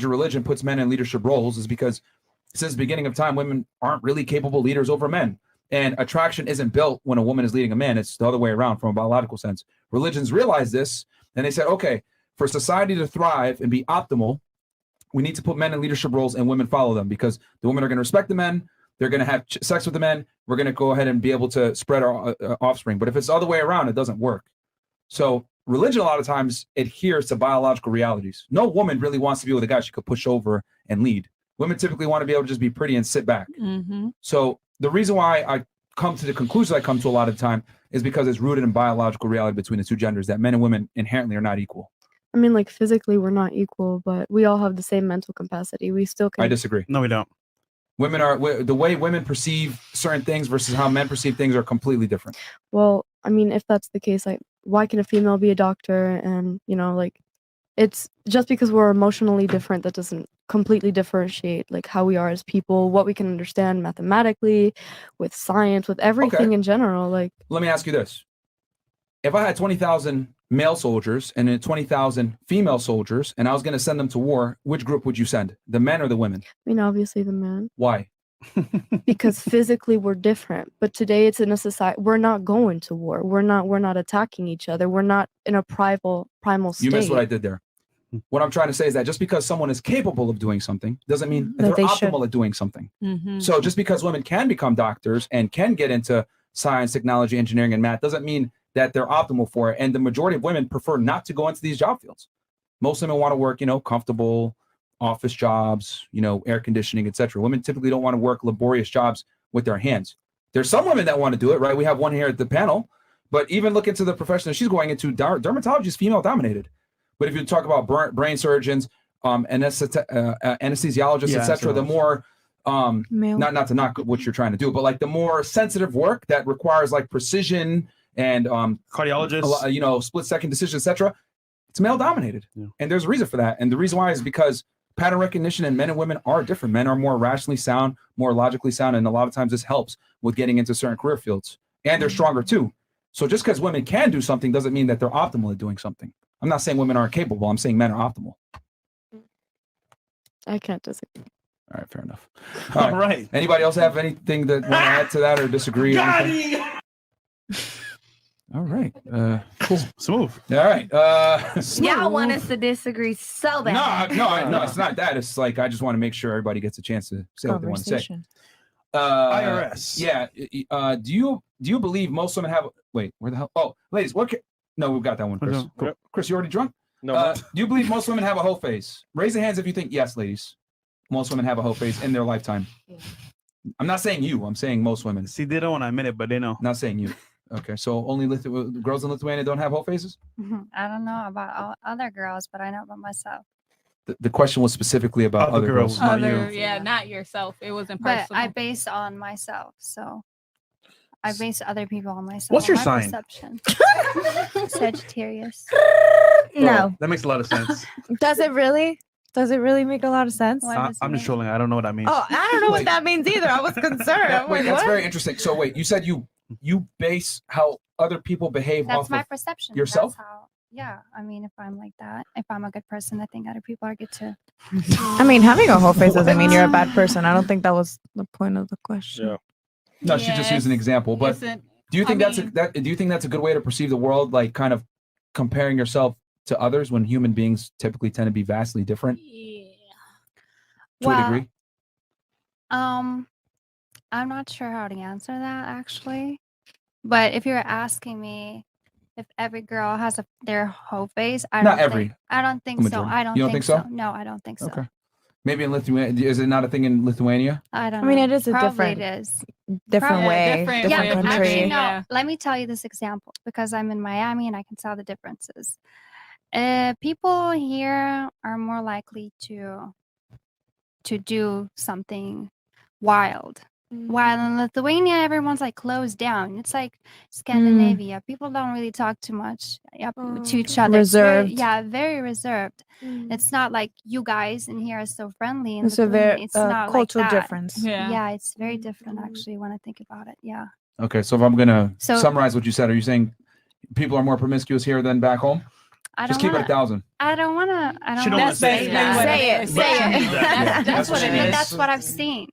religion puts men in leadership roles is because since the beginning of time, women aren't really capable leaders over men. And attraction isn't built when a woman is leading a man. It's the other way around from a biological sense. Religions realized this, and they said, okay, for society to thrive and be optimal, we need to put men in leadership roles and women follow them, because the women are going to respect the men. They're going to have sex with the men. We're going to go ahead and be able to spread our offspring. But if it's the other way around, it doesn't work. So religion a lot of times adheres to biological realities. No woman really wants to be with a guy she could push over and lead. Women typically want to be able to just be pretty and sit back. So the reason why I come to the conclusion I come to a lot of the time is because it's rooted in biological reality between the two genders, that men and women inherently are not equal. I mean, like physically we're not equal, but we all have the same mental capacity. We still can. I disagree. No, we don't. Women are, the way women perceive certain things versus how men perceive things are completely different. Well, I mean, if that's the case, like, why can a female be a doctor? And, you know, like, it's just because we're emotionally different, that doesn't completely differentiate, like, how we are as people, what we can understand mathematically, with science, with everything in general. Like, let me ask you this. If I had 20,000 male soldiers and then 20,000 female soldiers, and I was going to send them to war, which group would you send? The men or the women? I mean, obviously the men. Why? Because physically we're different, but today it's in a society, we're not going to war. We're not attacking each other. We're not in a primal state. You missed what I did there. What I'm trying to say is that just because someone is capable of doing something doesn't mean that they're optimal at doing something. So just because women can become doctors and can get into science, technology, engineering, and math doesn't mean that they're optimal for it. And the majority of women prefer not to go into these job fields. Most women want to work, comfortable office jobs, air conditioning, etc. Women typically don't want to work laborious jobs with their hands. There's some women that want to do it, right? We have one here at the panel, but even look into the profession that she's going into. Dermatology is female dominated. But if you talk about brain surgeons, anesthesiologists, etc., the more not to knock what you're trying to do, but like the more sensitive work that requires like precision and cardiologists, split second decisions, etc., it's male dominated. And there's a reason for that. And the reason why is because pattern recognition in men and women are different. Men are more rationally sound, more logically sound, and a lot of times this helps with getting into certain career fields. And they're stronger too. So just because women can do something doesn't mean that they're optimal at doing something. I'm not saying women aren't capable. I'm saying men are optimal. I can't disagree. All right, fair enough. All right. Anybody else have anything that want to add to that or disagree? All right. Cool. Smooth. All right. Y'all want us to disagree so bad. No, it's not that. It's like I just want to make sure everybody gets a chance to say what they want to say. IRS. Yeah. Do you believe most women have? Wait, where the hell? Oh, ladies, what? No, we've got that one, Chris. Cool. Chris, you already drunk? No. Do you believe most women have a hoe phase? Raise your hands if you think yes, ladies. Most women have a hoe phase in their lifetime. I'm not saying you. I'm saying most women. See, they don't want to admit it, but they know. Not saying you. Okay, so only girls in Lithuania don't have hoe phases? I don't know about all other girls, but I know about myself. The question was specifically about other girls. Not you. Yeah, not yourself. It wasn't personal. But I base on myself, so I base other people on myself. What's your sign? Perception. Sagittarius. No. That makes a lot of sense. Does it really? Does it really make a lot of sense? I'm just trolling. I don't know what that means. Oh, I don't know what that means either. I was concerned. Wait, that's very interesting. So wait, you said you base how other people behave That's off my of perception. yourself? That's how, yeah, I mean, if I'm like that, if I'm a good person, I think other people are good too. I mean, having a whole face doesn't mean you're a bad person. I don't think that was the point of the question. No, she just used an example. But do you think do you think that's a good way to perceive the world, like kind of comparing yourself to others when human beings typically tend to be vastly different? To a degree? I'm not sure how to answer that actually. But if you're asking me if every girl has their whole face, I don't think so. I don't think so. No, I don't think so. Okay. Maybe in Lithuania, is it not a thing in Lithuania? I don't know. I mean, it is a Probably different, it is. different way, different country. Actually, no. Let me tell you this example because I'm in Miami and I can tell the differences. People here are more likely to do something wild. While in Lithuania, everyone's like closed down. It's like Scandinavia. People don't really talk too much to each other. Reserved. Very reserved. It's not like you guys in here are so friendly. It's a very not cultural like that. difference. Yeah, it's very different actually when I think about it. Yeah. Okay, so if I'm gonna summarize what you said, are you saying people are more promiscuous here than back home? Just keep it 1,000. I don't want to. I don't She don't want wanna to say it. Say it. Say it. That's what it But is. that's what I've seen.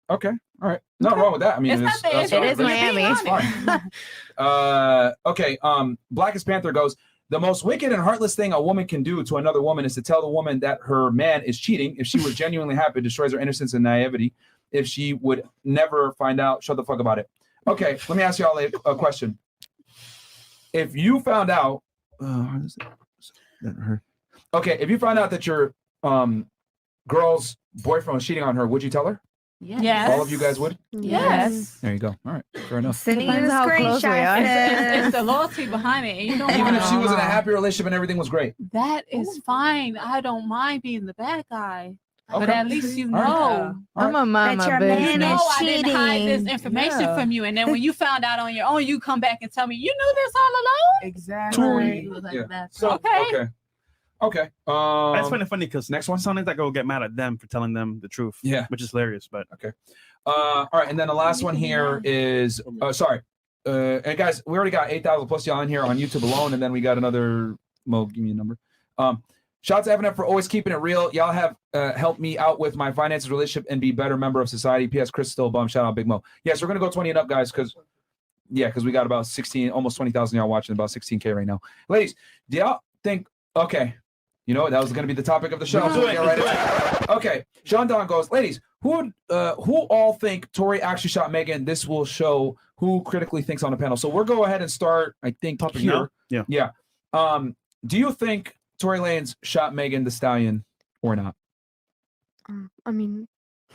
Okay. All right. Nothing wrong with that. I mean, It's not the that's issue. It is Miami. It's fine. Okay. Blackest Panther goes, the most wicked and heartless thing a woman can do to another woman is to tell the woman that her man is cheating. If she was genuinely happy, it destroys her innocence and naivety. If she would never find out, shut the fuck about it. Okay, let me ask y'all a question. If you found out, if you found out that your girl's boyfriend was cheating on her, would you tell her? Yes. All of you guys would? Yes. There you go. All right, fair enough. Sending you the screenshot. It's the loyalty behind it. And you don't Even wanna, if she was in a happy relationship and everything was great. that is fine. I don't mind being the bad guy. But Okay. at least you All right. know. I'm a mama, That your You man bitch. know is I didn't hide this cheating. information Yeah. from you. And then when you found out on your own, you come back and tell me, you knew this all along? Exactly. Yeah. So, Okay. Okay. I just find it funny because Next one. sometimes I go get mad at them for telling them the truth. Yeah. Which is hilarious, but All right, and then the last one here is and guys, we already got 8,000 plus y'all in here on YouTube alone, and then we got another. Mo, give me a number. Shout out to Evan for always keeping it real. Y'all have helped me out with my finances, relationship, and be a better member of society. P.S. Chris is still a bum. Shout out Big Mo. Yes, we're gonna go 20 and up, guys, because we got about 16, almost 20,000 y'all watching, about 16K right now. Ladies, do y'all think? Okay, you know what? That was gonna be the topic of the show. So get right into it. Okay, Sean Don goes, ladies, who all think Tory actually shot Megan? This will show who critically thinks on the panel. So we'll go ahead and start. I think Topic here. now? Yeah. Do you think Tory Lanez shot Megan the Stallion or not? I mean,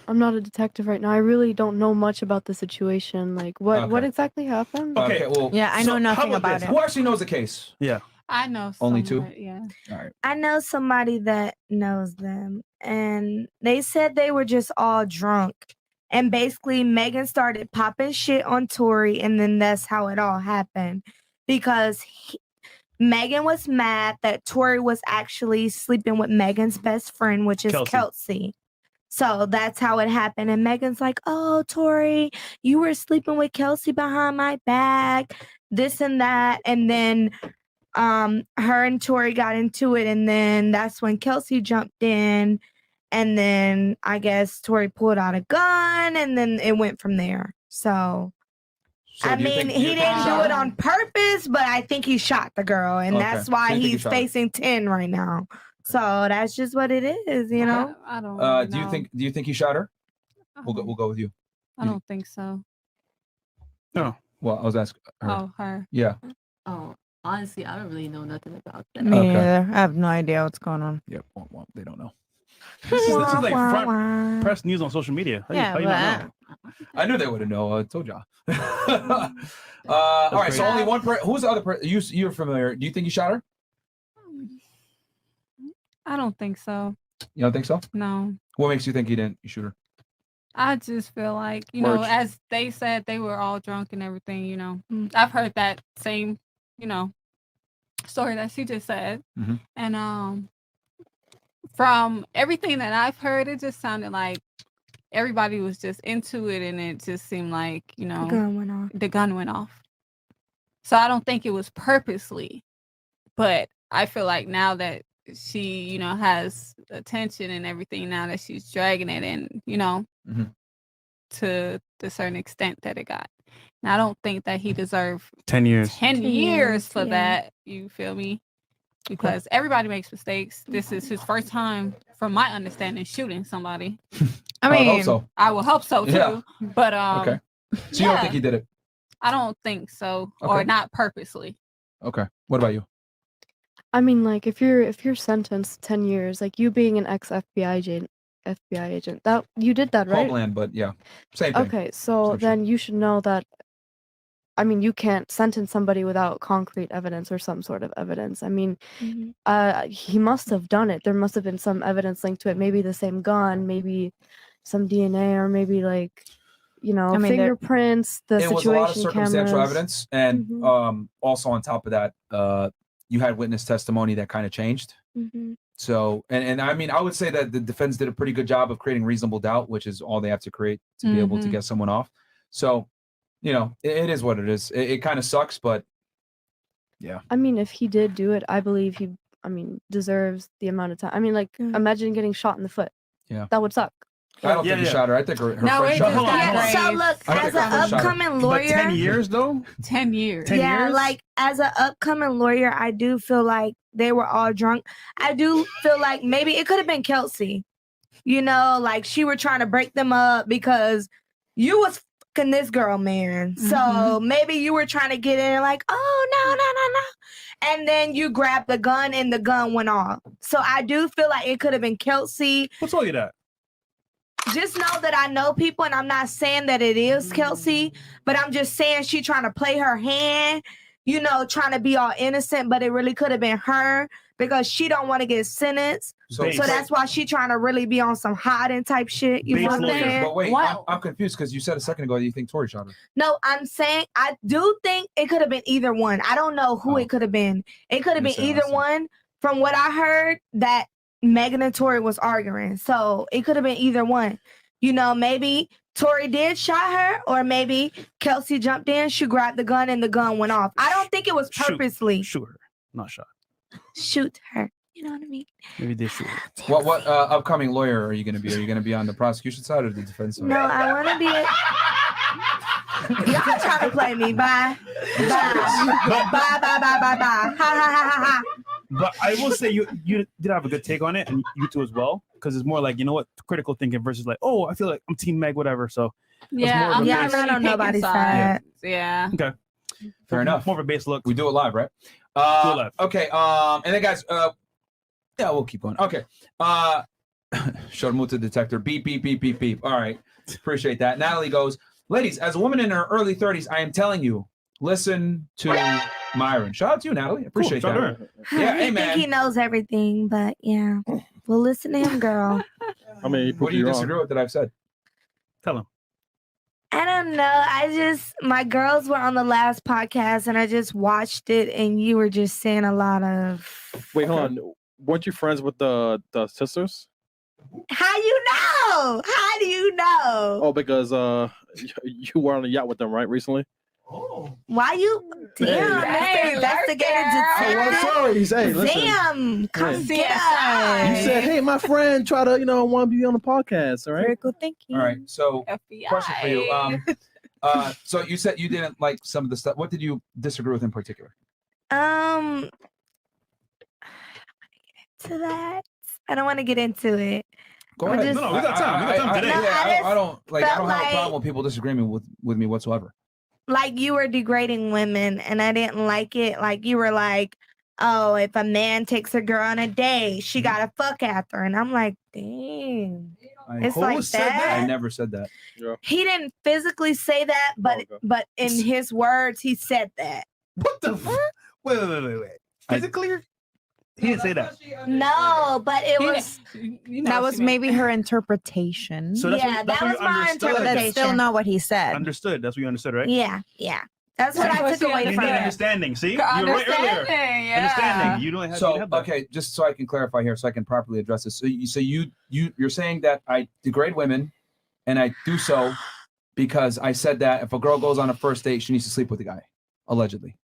I'm not a detective right now. I really don't know much about the situation. Like, what Okay. exactly happened? Okay. Well, Yeah, I know So, nothing how about this? it. who actually knows the case? I know. Only two? somewhat, Yeah. All right. I know somebody that knows them, and they said they were just all drunk. And basically, Megan started popping shit on Tory, and then that's how it all happened. Because Megan was mad that Tory was actually sleeping with Megan's best friend, which is Kelsey. So that's how it happened. And Megan's like, oh, Tory, you were sleeping with Kelsey behind my back, this and that. And then her and Tory got into it, and then that's when Kelsey jumped in, and then I guess Tory pulled out a gun, and then it went from there. So I do you mean, think- he didn't do it on purpose, but I think he shot the girl, and Okay. that's So why you think he he's shot her? facing 10 right now. So that's just what it is, you know. I don't really Do you know. think he shot her? We'll go with you. I don't think so. Well, I was asking her. Oh, her. Yeah. Oh, honestly, I don't really know nothing about that. Me Okay. neither. I have no idea what's going on. Yeah. Well, they don't know. This is Wah, like wah, front wah. press news on social media. How Yeah, you not know? I knew they wouldn't know. I told y'all. All right. So crazy. only one person. Who's the other person? You're familiar. Do you think you shot her? I don't think so. You don't think so? No. What makes you think you didn't shoot her? I just feel like, you know, Merch. as they said, they were all drunk and everything, you know. I've heard that same, you know, story that she just said. Mhm. And from everything that I've heard, it just sounded like everybody was just into it, and it just seemed like, you know, Gun went off. the gun went off. So I don't think it was purposely, but I feel like now that she, you know, has attention and everything, now that she's dragging it in, you know, Mhm. to the certain extent that it got. And I don't think that he deserved 10 years. 10 10 years years, for yeah. that. You feel me? Because everybody makes mistakes. This is his first time, from my understanding, shooting somebody. I I would mean, hope so. I would hope so too. Yeah. But Okay. So you don't yeah. think he did it? I don't think so, or Okay. not purposely. Okay. What about you? I mean, like if you're sentenced 10 years, like you being an ex FBI agent, that you did that, right? Homeland, but yeah, same thing. Okay, so Same shit. then you should know that. I mean, you can't sentence somebody without concrete evidence or some sort of evidence. I mean, he must have done it. There must have been some evidence linked to it. Maybe the same gun, maybe some DNA, or maybe like, you know, I mean, fingerprints. The It was a situation lot of circumstantial cameras. evidence, and Mhm. also on top of that, you had witness testimony that kind of changed. Mhm. So, and I mean, I would say that the defense did a pretty good job of creating reasonable doubt, which is all they have to create to be able to Mhm. get someone off. So, you know, it is what it is. It kind of sucks, but yeah. I mean, if he did do it, I believe he I mean, deserves the amount of time. I mean, like, imagine getting shot in the foot. Yeah. That would suck. I don't think he shot her. I think her No, friend it shot just her. got Yeah, so grave. look, I as think an her friend shot her. upcoming But lawyer, 10 years though. 10 years. 10 yeah, years? like as an upcoming lawyer, I do feel like they were all drunk. I do feel like maybe it could have been Kelsey. You know, like she were trying to break them up because you was fucking this girl, man. So maybe you were trying to get in like, oh, no. And then you grabbed the gun and the gun went off. So I do feel like it could have been Kelsey. Who told you that? Just know that I know people, and I'm not saying that it is Kelsey, but I'm just saying she trying to play her hand, you know, trying to be all innocent, but it really could have been her because she don't want to get sentenced. So that's why she trying to really be on some hiding type shit. You know what I'm saying? But wait, Wow. I'm confused because you said a second ago that you think Tori shot her. No, I'm saying I do think it could have been either one. I don't know who it could have been. It could have been either one. From what I heard, that Megan and Tori was arguing. So it could have been either one. You know, maybe Tori did shot her, or maybe Kelsey jumped in, she grabbed the gun, and the gun went off. I don't think it was purposely. Shoot her, not shot. Shoot her. You know what I mean? Maybe they shoot her. What upcoming lawyer are you going to be? Are you going to be on the prosecution side or the defense side? No, I want to be y'all trying to play me. Bye. Bye. Bye. Ha ha ha ha ha. But I will say you did have a good take on it, and you too as well, because it's more like, you know what, critical thinking versus like, oh, I feel like I'm Team Meg, whatever. So Yeah, more of a Yeah, base- I'm not on nobody's side. Yeah. Okay, Fair enough. More of a base look. We do it live, right? Do it live. Okay. And then guys, yeah, we'll keep going. Okay. Sharmuta detector. Beep, beep, beep, beep, beep. All right. Appreciate that. Natalie goes, ladies, as a woman in her early 30s, I am telling you, listen to Myron. Shout out to you, Natalie. Appreciate Cool, shout that. out to her. Yeah, I hey, think man. he knows everything, but yeah. Well, listen to him, girl. I mean, What do you disagree with that I've said? Tell him. I don't know. My girls were on the last podcast and I just watched it and you were just saying a lot of. Wait, hold on. Weren't you friends with the sisters? How you know? How do you know? Oh, because you were on a yacht with them, right, recently? Why you? Damn, Hey, Mr. Investigator Oh, well, Detective. sorry. Hey, listen. Damn, come Hey. get us. You said, hey, my friend, try to, want to be on the podcast, all right? Critical thinking. All right. So, FBI. question for you. So you said you didn't like some of the stuff. What did you disagree with in particular? To that, I don't want to get into it. Go I'm ahead. just- No, we got time. We got time today. No, I don't felt have a like- problem with people disagreeing with me whatsoever. Like you were degrading women and I didn't like it. Like you were like, oh, if a man takes a girl on a date, she gotta fuck after. And I'm like, damn. It's Who like said that? I never said that. He didn't physically say that, but okay. but in his words, he said that. What the? Wait. Physically, he didn't say that. No, but it was That was maybe her interpretation. So that's yeah, what, that's that what was you my understood. but that's interpretation. still not what he said. Understood. That's what you understood, right? Yeah. That's what That's I what took she away You from need it. understanding. See, you were right earlier. Understanding, yeah. Understanding. You don't have. you So have that. okay, just so I can clarify here, so I can properly address this. So you're saying that I degrade women, and I do so because I said that if a girl goes on a first date, she needs to sleep with the guy, allegedly.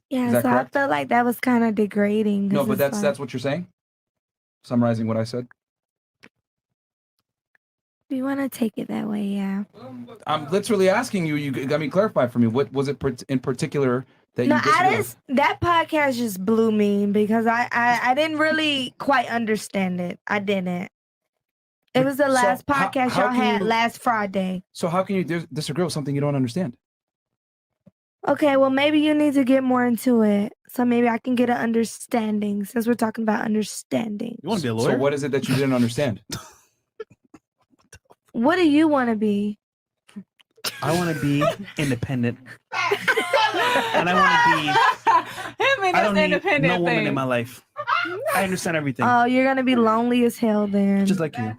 Yeah, Is that so correct? I felt like that was kind of degrading. No, 'cause but it's that's like- that's what you're saying. Summarizing what I said. Do you want to take it that way? Yeah. I'm literally asking you. You got me clarify for me. What was it in particular that No, you disagree I with? just that podcast just blew me because I didn't really quite understand it. I didn't. It was the So last how- podcast how y'all can had you- last Friday. So how can you disagree with something you don't understand? Okay, well maybe you need to get more into it, so maybe I can get an understanding. Since we're talking about understanding, You want to be a lawyer? So what is it that you didn't understand? what do you want to be? I want to be independent, and I want to be. Him and I his don't need independent no woman thing. in my life. I understand everything, Oh, you're gonna be lonely as hell then. just like you.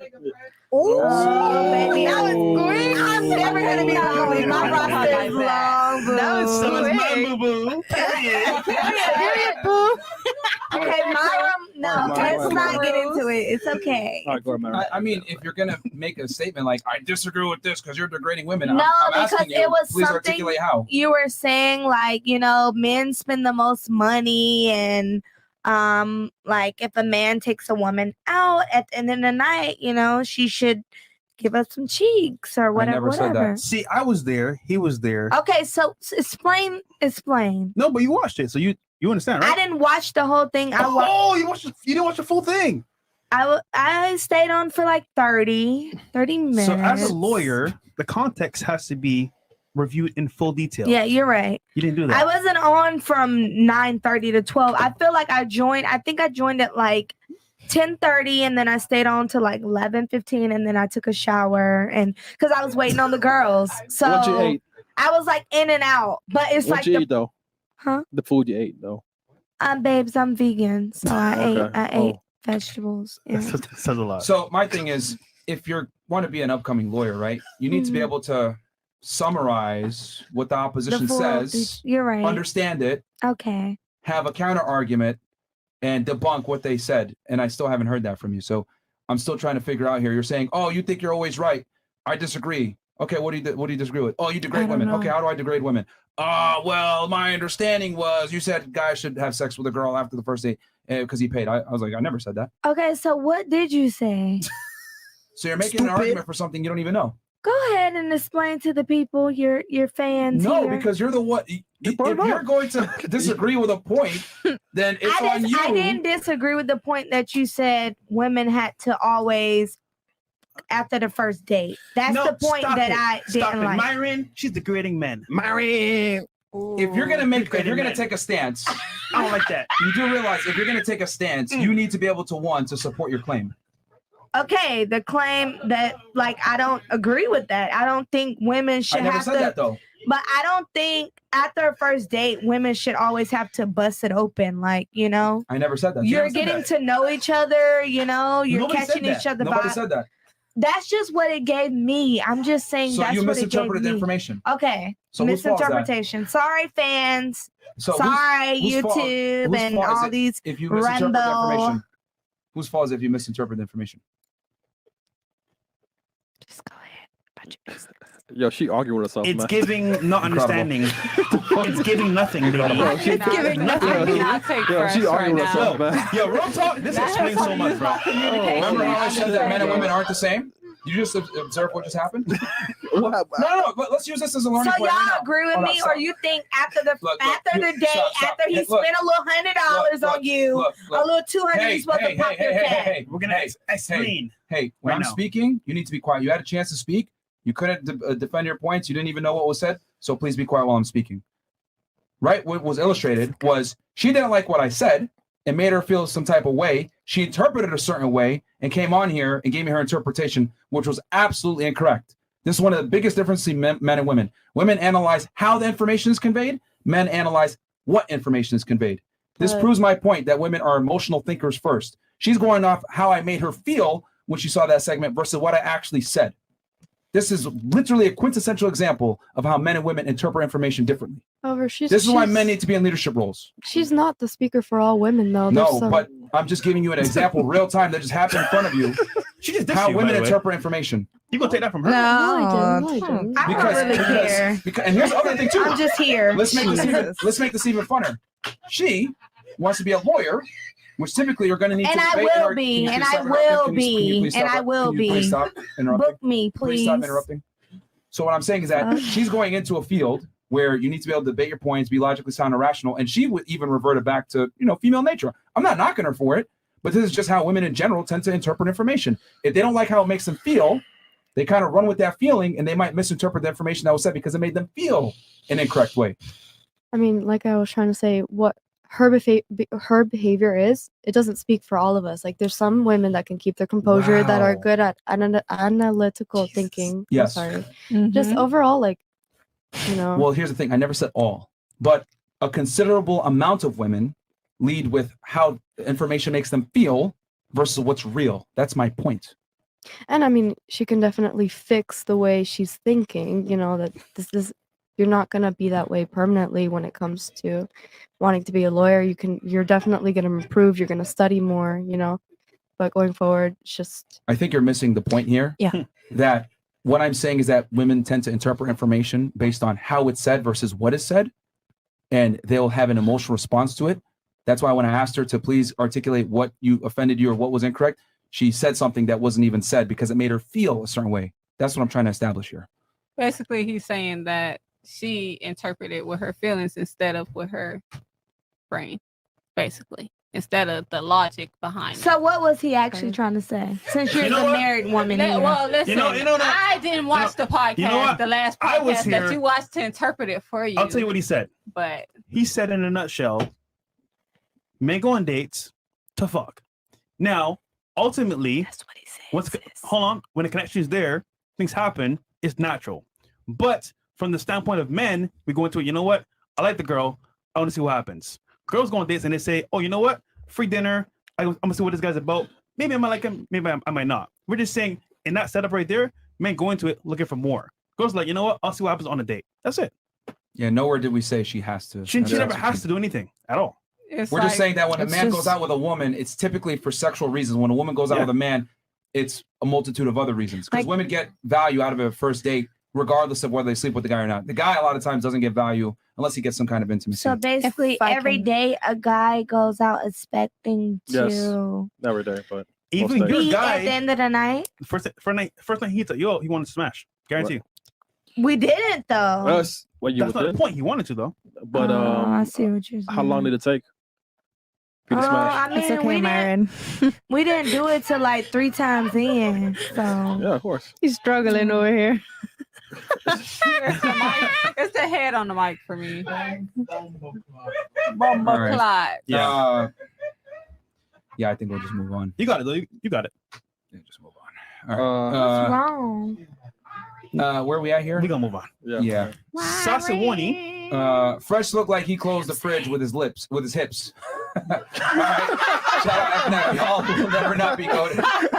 Oh, baby, I was green. I'm never gonna be lonely. My roster is long. That was So is my quick. boo boo. Period. Period, boo. Okay, Myron, no, Myron, let's not Myron. get into it. It's okay. All right, go ahead, Myron. I mean, if you're gonna make a statement like I disagree with this because you're degrading women, No, I'm because asking you, it was please something articulate how. you were saying, like, men spend the most money and like if a man takes a woman out at the end of the night, you know, she should give us some cheeks or whatever. never said that. whatever. See, I was there. He was there. Okay, so explain. No, but you watched it, so you understand, right? I didn't watch the whole thing. You didn't watch the full thing. I stayed on for like 30 minutes. So as a lawyer, the context has to be reviewed in full detail. Yeah, you're right. You didn't do that. I wasn't on from 9:30 to 12. I feel like I think I joined at like 10:30, and then I stayed on to like 11:15, and then I took a shower, and because I was waiting on the girls. So What you ate? I was like in and out. But it's What like you eat though? Huh? The food you ate though. Babes, I'm vegan, so I ate vegetables. Yeah. That says a lot. So my thing is, if you want to be an upcoming lawyer, right, you need to be able to summarize what the opposition says. You're right. Understand it. Okay. Have a counter argument, and debunk what they said. And I still haven't heard that from you. So I'm still trying to figure out here. You're saying, oh, you think you're always right. I disagree. Okay, what do you disagree with? Oh, you degrade women. know. Okay, how do I degrade women? Well, my understanding was you said guys should have sex with a girl after the first date because he paid. I was like, I never said that. Okay, so what did you say? So you're making an argument for something you don't even know. Go ahead and explain to the people, your fans. No, here. because you're the one. If you're going to disagree with a point, then it's on you. I didn't disagree with the point that you said women had to always after the first date. That's the point that I didn't like. Myron, she's degrading men. Myron. If you're gonna take a stance, I don't like that. You do realize if you're gonna take a stance, you need to be able to support your claim. Okay, the claim that like I don't agree with that. I don't think women should I never have said to. that though. But I don't think after a first date, women should always have to bust it open. Like, you know, I never said that. you're getting to know each other. You know, you're Nobody catching said each that. other. Nobody vibe. said that. That's just what it gave me. I'm just saying So that's you what it gave misinterpreted the me. information. Okay. So whose fault is that? Misinterpretation. Sorry, fans. So Sorry, whose fault- YouTube whose and fault is all it these if you misinterpret the Rumble. information? Whose fault is it if you misinterpret the information? Just go ahead. About your business. Yo, she arguing with herself. It's man. giving not understanding. It's giving nothing, baby. It's giving nothing. I cannot take Yo, press she right arguing with herself, now. man. Yo, real talk. This explains so much, bro. Remember how I said that men and women aren't the same? You just observe what just happened? No, but let's use this as a learning So point. y'all right now. agree with Hold on, me, stop. or you think after the Look, after you- the date, stop. after he Hey, look. spent a little $100 on you, a little $200 you supposed to pop your cat? We're gonna explain. Hey, when Right I'm now. speaking, you need to be quiet. You had a chance to speak. You couldn't defend your points. You didn't even know what was said. So please be quiet while I'm speaking. Right? What was illustrated was she didn't like what I said and made her feel some type of way. She interpreted a certain way and came on here and gave me her interpretation, which was absolutely incorrect. This is one of the biggest differences in men and women. Women analyze how the information is conveyed. Men analyze what information is conveyed. This proves my point that women are emotional thinkers first. She's going off how I made her feel when she saw that segment versus what I actually said. This is literally a quintessential example of how men and women interpret information differently. However, This is why men need to be in leadership roles. She's not the speaker for all women, though. There's No, some- but I'm just giving you an example real time that just happened in front of you. She just dissed How you, by women the way. interpret information. You gonna take that from her? No, I didn't. I don't really care. And here's the other thing too. I'm just here. Let's make this even funner. She wants to be a lawyer, which typically you're going to need And to I debate will in be, our- and can you I stop will interrupting? Can you be, please and stop- I will can you please be. stop interrupting? Book me, Please stop please. interrupting. So what I'm saying is that she's going into a field where you need to be able to debate your points, be logically sound and rational, and she would even revert it back to, female nature. I'm not knocking her for it, but this is just how women in general tend to interpret information. If they don't like how it makes them feel, they kind of run with that feeling, and they might misinterpret the information that was said because it made them feel an incorrect way. I mean, like I was trying to say, what her behavior is, it doesn't speak for all of us. Like, there's some women that can keep their composure, that are Wow. good at analytical thinking. Yes. I'm sorry. Just overall, like, Well, here's the thing. I never said all, but a considerable amount of women lead with how information makes them feel versus what's real. That's my point. And I mean, she can definitely fix the way she's thinking, that you're not going to be that way permanently when it comes to wanting to be a lawyer. You're definitely going to improve. You're going to study more, but going forward, it's just. I think you're missing the point here. Yeah. That what I'm saying is that women tend to interpret information based on how it's said versus what is said, and they'll have an emotional response to it. That's why when I asked her to please articulate what offended you or what was incorrect, she said something that wasn't even said because it made her feel a certain way. That's what I'm trying to establish here. Basically, he's saying that she interpreted with her feelings instead of with her brain, basically, instead of the logic behind it. So what was he actually trying to say? Since you're You know the what? married woman here. Well, listen, that- I didn't watch the podcast, you know what? the last I was podcast that here. you watched to interpret it for you. I'll tell you what he said. But He said in a nutshell, men go on dates to fuck. Now, ultimately, That's what he said. hold on, when the connection is there, things happen, it's natural. But from the standpoint of men, we go into it, you know what? I like the girl. I want to see what happens. Girls go on dates and they say, oh, you know what? Free dinner. I'm going to see what this guy's about. Maybe I might like him. Maybe I might not. We're just saying in that setup right there, men go into it looking for more. Girls like, you know what? I'll see what happens on a date. That's it. Yeah, nowhere did we say she has to. She never has to do anything at all. We're just saying that when a man goes out with a woman, it's typically for sexual reasons. When a woman goes out with a man, it's a multitude of other reasons. Because women get value out of a first date, regardless of whether they sleep with the guy or not. The guy, a lot of times, doesn't get value unless he gets some kind of intimacy. So basically, every day a guy goes out expecting Yes. to Every day, but Even most days. your guy, at the end of the night. first night he thought, yo, he wanted to smash. Guarantee you. We didn't though. Us, what you That's not the did, point. He wanted to though. but I see what you're saying. how long did it take? For you to smash? I mean, It's okay, Myron. we didn't do it till like 3 times in. So Yeah, of course. He's struggling over here. it's the head on the mic for me. All right. Clyde. Yeah. Yeah, I think we'll just move on. You got it though. You got it. Yeah, just move on. All right. what's wrong? Where are we at here? We gonna move on. Yeah. Sasawani. Fresh looked like he closed the fridge with his lips, with his hips. All right. Shout out FNF. Y'all will never not be noted. Stay fresh.